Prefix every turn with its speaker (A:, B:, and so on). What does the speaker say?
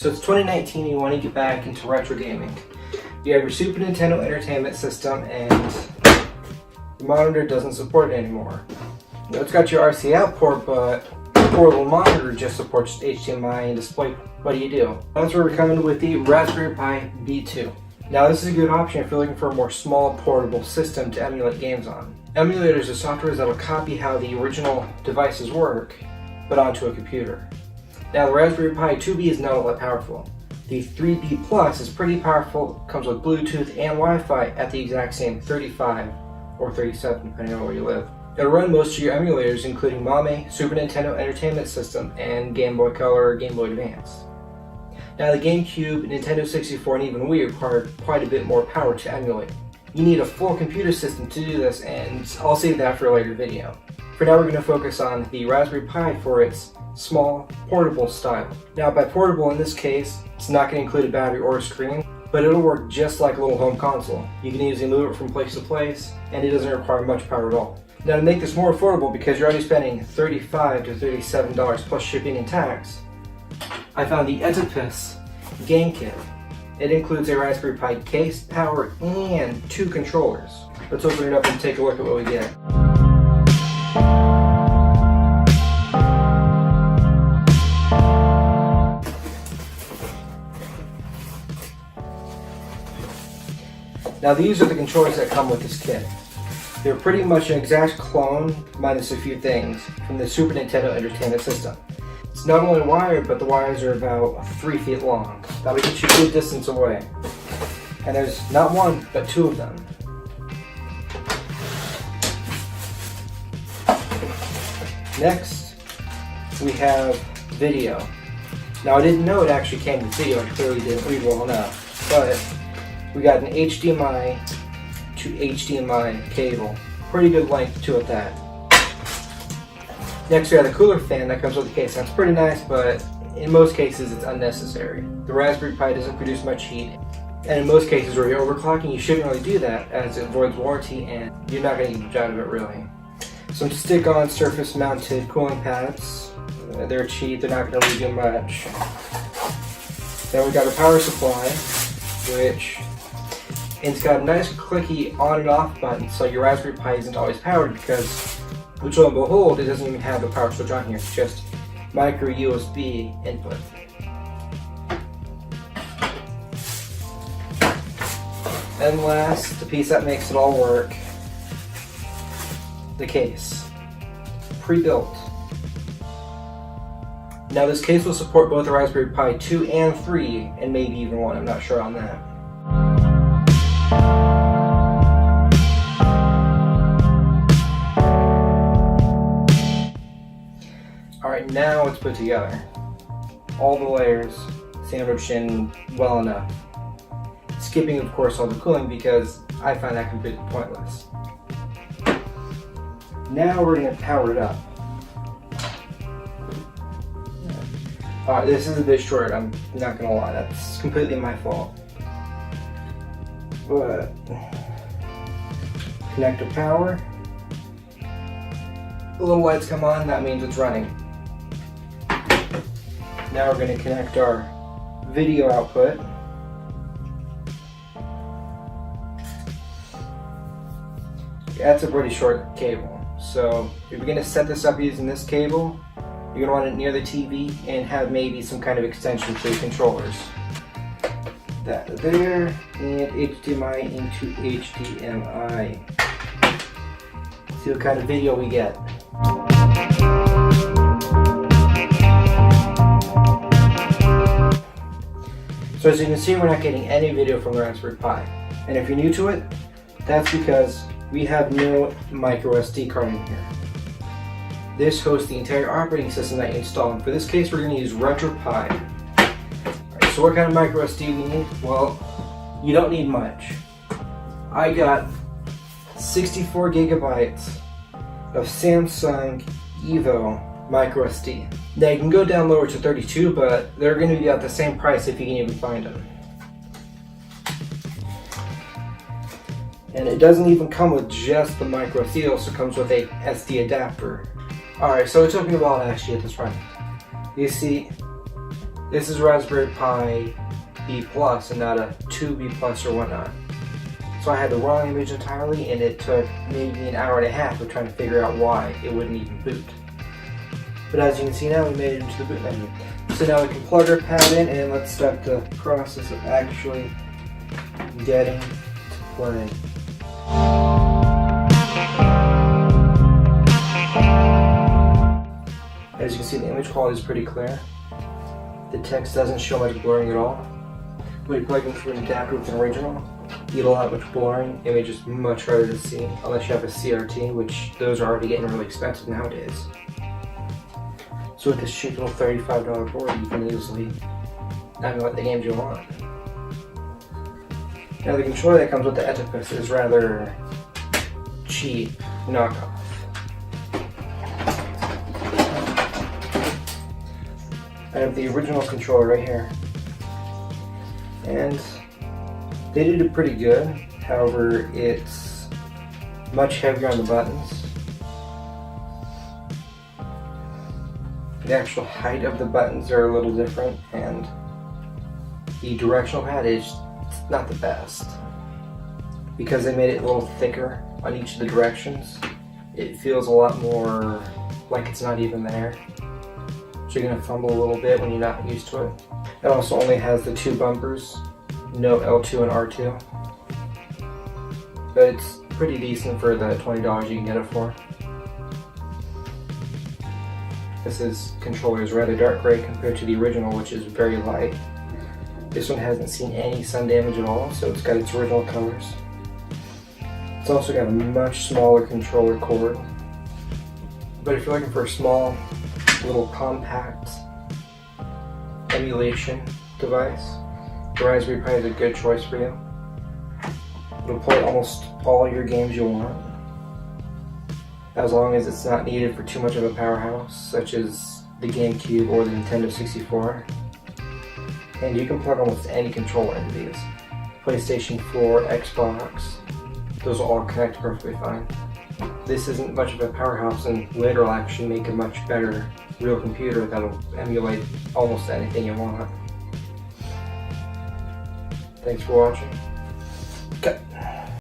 A: So it's 2019 and you want to get back into retro gaming. You have your Super Nintendo Entertainment System and the monitor doesn't support it anymore. Now it's got your RCA out port, but the portable monitor just supports HDMI and display. What do? That's where we're coming with the Raspberry Pi B2. Now this is a good option if you're looking for a more small portable system to emulate games on. Emulators are software that will copy how the original devices work, but onto a computer. Now the Raspberry Pi 2B is not all that powerful. The 3B Plus is pretty powerful, comes with Bluetooth and Wi-Fi at the exact same 35 or 37 depending on where you live. It'll run most of your emulators including MAME, Super Nintendo Entertainment System, and Game Boy Color or Game Boy Advance. Now the GameCube, Nintendo 64, and even Wii require quite a bit more power to emulate. You need a full computer system to do this, and I'll save that for a later video. For now we're going to focus on the Raspberry Pi for its small, portable style. Now by portable in this case, it's not going to include a battery or a screen, but it'll work just like a little home console. You can easily move it from place to place, and it doesn't require much power at all. Now to make this more affordable, because you're already spending $35 to $37 plus shipping and tax, I found the Etopus game kit. It includes a Raspberry Pi case, power, and 2 controllers. Let's open it up and take a look at what we get. Now these are the controllers that come with this kit. They're pretty much an exact clone, minus a few things, from the Super Nintendo Entertainment System. It's not only wired, but the wires are about 3 feet long. That'll get you a good distance away. And there's not one, but 2 of them. Next, we have video. Now I didn't know it actually came with video, I clearly didn't read well enough, but we got an HDMI to HDMI cable. Pretty good length to it that. Next we have the cooler fan that comes with the case. That's pretty nice, but in most cases it's unnecessary. The Raspberry Pi doesn't produce much heat, and in most cases where you're overclocking you shouldn't really do that as it voids warranty and you're not going to get much out of it really. Some stick-on surface mounted cooling pads. They're cheap, they're not going to really do much. Then we got a power supply, which it's got a nice clicky on and off button, so your Raspberry Pi isn't always powered because, which lo and behold, it doesn't even have a power switch on here. It's just micro USB input. And last, the piece that makes it all work, the case. Pre-built. Now this case will support both the Raspberry Pi 2 and 3, and maybe even 1, I'm not sure on that. Alright, now it's put together. All the layers sandwiched in well enough. Skipping, of course, all the cooling because I find that completely pointless. Now we're going to power it up. This is a bit short, I'm not going to lie, that's completely my fault. But, connect to power. The little lights come on, that means it's running. Now we're going to connect our video output. That's a pretty short cable. So if you're going to set this up using this cable, you're going to want it near the TV and have maybe some kind of extension for your controllers. That there, and HDMI into HDMI. See what kind of video we get. So as you can see, we're not getting any video from the Raspberry Pi. And if you're new to it, that's because we have no micro SD card in here. This hosts the entire operating system that you install. And for this case, we're going to use RetroPie. Alright, so what kind of micro SD we need? Well, you don't need much. I got 64 gigabytes of Samsung Evo micro SD. Now you can go down lower to 32, but they're going to be at the same price if you can even find them. And it doesn't even come with just the micro SD, it also comes with a SD adapter. Alright, so it took me a while to actually get this running. You see, This is Raspberry Pi B Plus and not a 2B Plus or whatnot. So I had the wrong image entirely, and it took maybe an hour and a half of trying to figure out why it wouldn't even boot. But as you can see now, we made it into the boot menu. So now we can plug our pad in, and let's start the process of actually getting to play. As you can see, the image quality is pretty clear. The text doesn't show much blurring at all. When you plug in through an adapter with an original, you don't have much blurring. Image is much harder to see unless you have a CRT, which those are already getting really expensive nowadays. So with this cheap little $35 board, you can easily emulate the games you want. Now the controller that comes with the Etopus is rather cheap knockoff. I have the original controller right here, and they did it pretty good. However, it's much heavier on the buttons. The actual height of the buttons are a little different, and the directional pad is not the best. Because they made it a little thicker on each of the directions, it feels a lot more like it's not even there. So you're going to fumble a little bit when you're not used to it. It also only has the 2 bumpers, no L2 and R2. But it's pretty decent for the $20 you can get it for. This controller is rather dark gray compared to the original, which is very light. This one hasn't seen any sun damage at all, so it's got its original colors. It's also got a much smaller controller cord. But if you're looking for a small, little compact emulation device, the Raspberry Pi is a good choice for you. It'll play almost all your games you want, as long as it's not needed for too much of a powerhouse, such as the GameCube or the Nintendo 64. And you can plug almost any controller into these. PlayStation 4, Xbox, those will all connect perfectly fine. This isn't much of a powerhouse, and later will actually make a much better real computer that'll emulate almost anything you want. Thanks for watching.